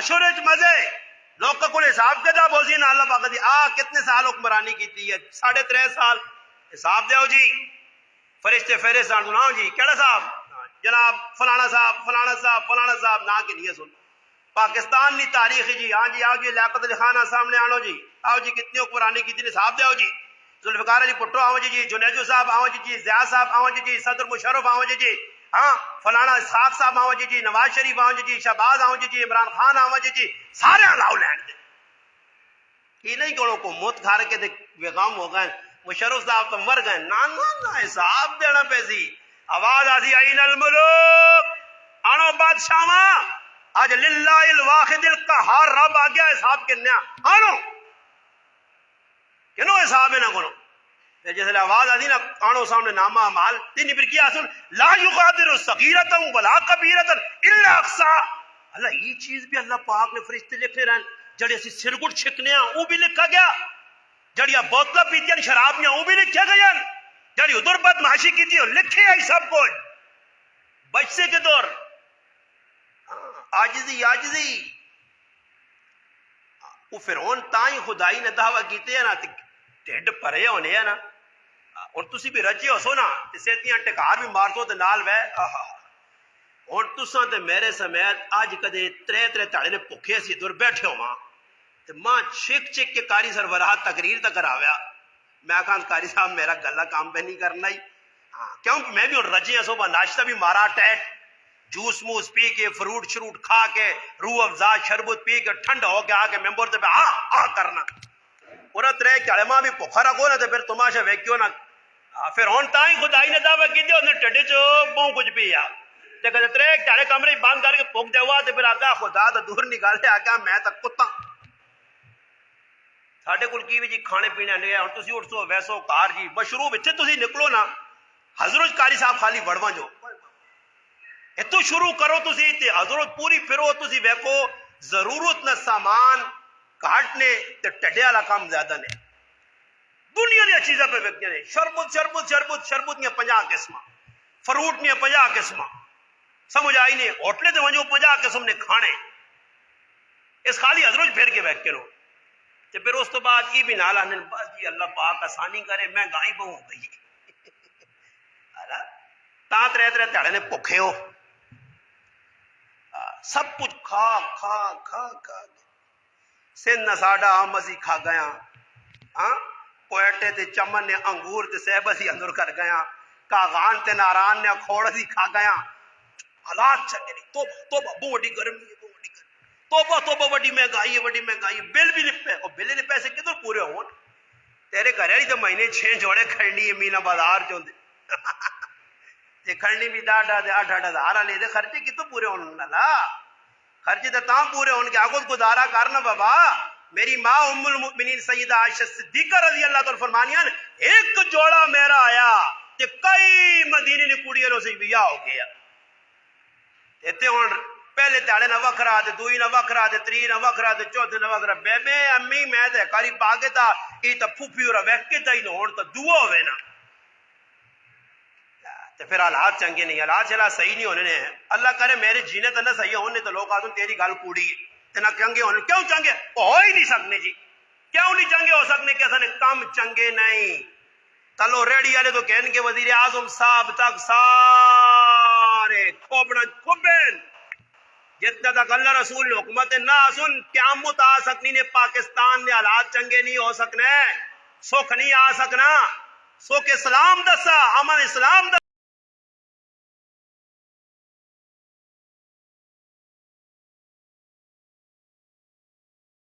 حشر مزے لوگ کو حساب کے دا بوزین اللہ پاک دی کتنے سال حکمرانی کی ہے 3.5 سال حساب دیو جی فرشتے فہرست سناؤ جی کیڑا صاحب جناب فلانا صاحب فلانا صاحب فلانا صاحب نہ کی نہیں سن پاکستان کی تاریخ جی ہاں جی آؤ جی لیاقت علی خان سامنے آنو جی آؤ جی کتنی حکمرانی کی حساب دیو جی ذوالفقار علی بھٹو آؤ جی جنیدو صاحب آؤ جی ضیاء صاحب آؤ جی صدر مشرف آؤ جی ہاں فلانا اسحاق صاحب آؤ جی نواز شریف آؤ جی شہباز آؤ جی عمران خان آؤ جی سارے لاؤ لینڈ دے یہ نہیں کہ کو موت کھار کے بیغام ہو گئے مشرف صاحب تو مر گئے نہ حساب دینا پیسی آواز آتی این الملوک آنو بادشاہ آج للہ الواحد القہار رب آ گیا حساب کرنے آنو کنو حساب ہے نہ کنو جیسے آواز آتی نا آنو سامنے نامہ مال تین پر کیا سن لا یغادر صغیرتا ولا کبیرتا الا احصا اللہ یہ چیز بھی اللہ پاک نے فرشتے لکھے رہن جڑے اسی سرگٹ چھکنے ہیں وہ بھی لکھا گیا جڑیا بوتلا پیتی ہیں شراب میں وہ بھی لکھے گئے جڑی ادھر بدماشی کی تھی لکھے آئی سب کچھ بچے کے دور آجزی وہ فرعون تائیں خدائی نے دعویٰ کیتے ہیں نا ٹھڈ پرے ہونے ہیں نا اور تسی بھی رجے ہو سو نا سیتیاں ٹکار بھی مار سو تے نال وے اور تساں تے میرے سمیت آج کدے ترے تاڑے نے پکھے سی دور بیٹھے ہو ماں تے ماں چک کے قاری سربراہ تقریر تک کراویا میں کہاں قاری صاحب میرا گلہ کام پہ نہیں کرنا ہی کیوں میں بھی رجے ہیں صبح ناشتہ بھی مارا ٹیٹ جوس موس پی کے فروٹ شروٹ کھا کے روح افزا شربت پی کے ٹھنڈ ہو کے آ کے ممبر تے پہ کرنا اور ترے کلمہ بھی پکھا رکھو نا تو پھر تماشا ویکھیو نا پھر ہون تائیں خدائی نے دعویٰ کی دی انہیں ٹھڈے چو بہت کچھ پیا تے کہتے ترے کالے کمرے بند کر کے پک دے ہوا تے پھر آگا خدا تو دور نکالے آگا میں تک کتا ساڈے کول کی جی کھانے پینے نہیں ہے ہن تسی اٹھو ویسو کار جی مشروع وچے تسی نکلو نا حضرت قاری صاحب خالی وڑواں جو اتو شروع کرو تسی تے حضرت پوری پھرو تسی ویکھو ضرورت نہ سامان کاٹنے تے ٹڈے والا کام زیادہ نے دنیا دی چیزاں پہ ویکھنے نے شربت نے 50 قسم فروٹ نے 50 قسم سمجھ آئی نے ہوٹلے تے ونجو 50 قسم نے کھانے اس خالی حضرت پھر کے بیٹھ کے رو تے پھر اس تو بعد کی بھی نالا نے بس جی اللہ پاک آسانی کرے میں گائی بہوں گئی تا ترے تھاڑے نے پکھے ہو سب کچھ کھا کھا کھا کھا سندھ ساڈا آم اسی کھا گیا کوئٹے تے چمن نے انگور تے سیب اسی اندر کر گیا کاغان تے ناران نے کھوڑ اسی کھا گیا حالات چنگے نہیں توبہ بہت بڑی گرمی ہے توبہ بڑی مہنگائی ہے بل بھی لپے اور بل نے پیسے کدھر پورے ہون تیرے گھر والی تو مہینے 6 جوڑے کھڑنی ہے مینا بازار چوندے تے کھڑنی بھی 8-8 ہزار لے دے خرچے کتوں پورے ہون لا خرچے تو تاں پورے ہون کے آگو گزارا کرنا بابا میری ماں ام المؤمنین سیدہ عائشہ صدیقہ رضی اللہ تعالی فرمانیاں ایک جوڑا میرا آیا تے کئی مدینے نے کڑیاں لو سے بیاہ ہو گیا تے ہن پہلے تاڑے نہ وکھرا تے دوئی نہ وکھرا تے تری نہ وکھرا تے چوتھے نہ وکھرا بے امی میں تے کاری پاگے تا ای تا پھوپھی اور ویکھے تا ہی نہ ہون تا دعا ہوے نا تے پھر حالات چنگے نہیں حالات چلا صحیح نہیں ہونے نے اللہ کرے میرے جینے تے نہ صحیح ہونے تے لوگ آدھوں تیری گل کوڑی ہے تے نہ چنگے ہونے کیوں چنگے ہو ہی نہیں سکنے جی کیوں نہیں چنگے ہو سکنے کہ اساں کام چنگے نہیں کلو ریڈی والے تو کہن کے وزیر اعظم صاحب تک سارے کھوبڑا کھوبن جتنا تک اللہ رسول نے حکومت نہ سن قیامت آ سکنی نے پاکستان نے حالات چنگے نہیں ہو سکنے سکھ نہیں آ سکنا سکھ اسلام دسا امن اسلام دسا